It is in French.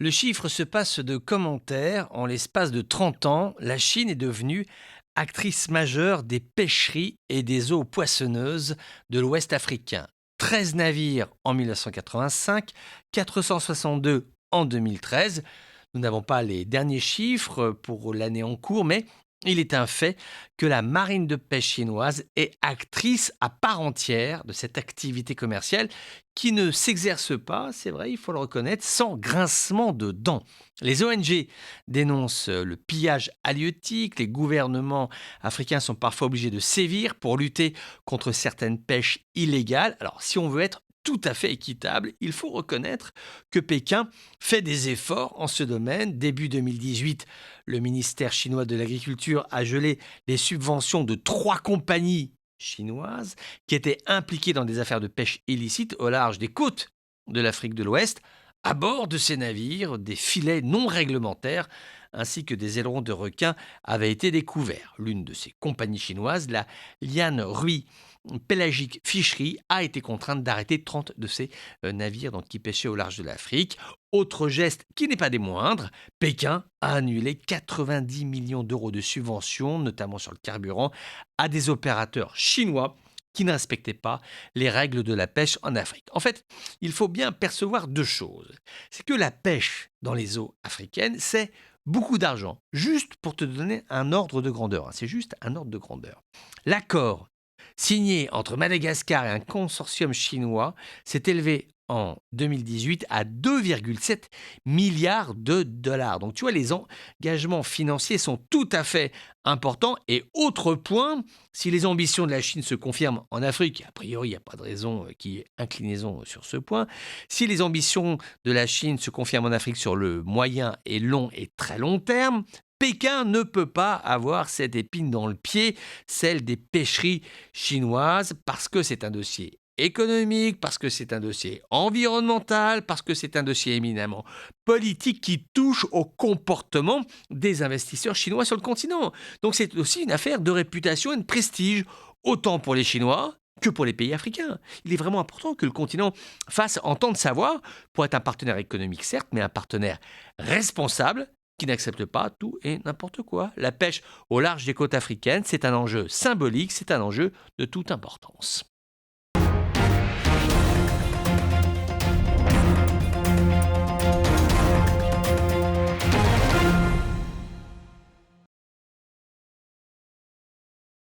Le chiffre se passe de commentaires. En l'espace de 30 ans, la Chine est devenue actrice majeure des pêcheries et des eaux poissonneuses de l'Ouest africain. 13 navires en 1985, 462 en 2013. Nous n'avons pas les derniers chiffres pour l'année en cours, mais il est un fait que la marine de pêche chinoise est actrice à part entière de cette activité commerciale qui ne s'exerce pas, c'est vrai, il faut le reconnaître, sans grincement de dents. Les ONG dénoncent le pillage halieutique, les gouvernements africains sont parfois obligés de sévir pour lutter contre certaines pêches illégales. Alors si on veut être tout à fait équitable, il faut reconnaître que Pékin fait des efforts en ce domaine. Début 2018, le ministère chinois de l'Agriculture a gelé les subventions de 3 compagnies chinoises qui étaient impliquées dans des affaires de pêche illicite au large des côtes de l'Afrique de l'Ouest. À bord de ces navires, des filets non réglementaires ainsi que des ailerons de requins avaient été découverts. L'une de ces compagnies chinoises, la Lianhui Pelagic Fishery, a été contrainte d'arrêter 30 de ces navires qui pêchaient au large de l'Afrique. Autre geste qui n'est pas des moindres, Pékin a annulé 90 millions d'euros de subventions, notamment sur le carburant, à des opérateurs chinois qui n'inspectaient pas les règles de la pêche en Afrique. En fait, il faut bien percevoir deux choses. C'est que la pêche dans les eaux africaines, c'est beaucoup d'argent. Juste pour te donner un ordre de grandeur, c'est juste un ordre de grandeur. L'accord signé entre Madagascar et un consortium chinois s'est élevé en 2018 à 2,7 milliards de dollars. Donc tu vois, les engagements financiers sont tout à fait importants. Et autre point, si les ambitions de la Chine se confirment en Afrique, a priori il n'y a pas de raison qu'il y ait inclinaison sur ce point, si les ambitions de la Chine se confirment en Afrique sur le moyen et long et très long terme, Pékin ne peut pas avoir cette épine dans le pied, celle des pêcheries chinoises, parce que c'est un dossier économique, parce que c'est un dossier environnemental, parce que c'est un dossier éminemment politique qui touche au comportement des investisseurs chinois sur le continent. Donc c'est aussi une affaire de réputation et de prestige, autant pour les Chinois que pour les pays africains. Il est vraiment important que le continent fasse entendre sa voix pour être un partenaire économique, certes, mais un partenaire responsable qui n'accepte pas tout et n'importe quoi. La pêche au large des côtes africaines, c'est un enjeu symbolique, c'est un enjeu de toute importance.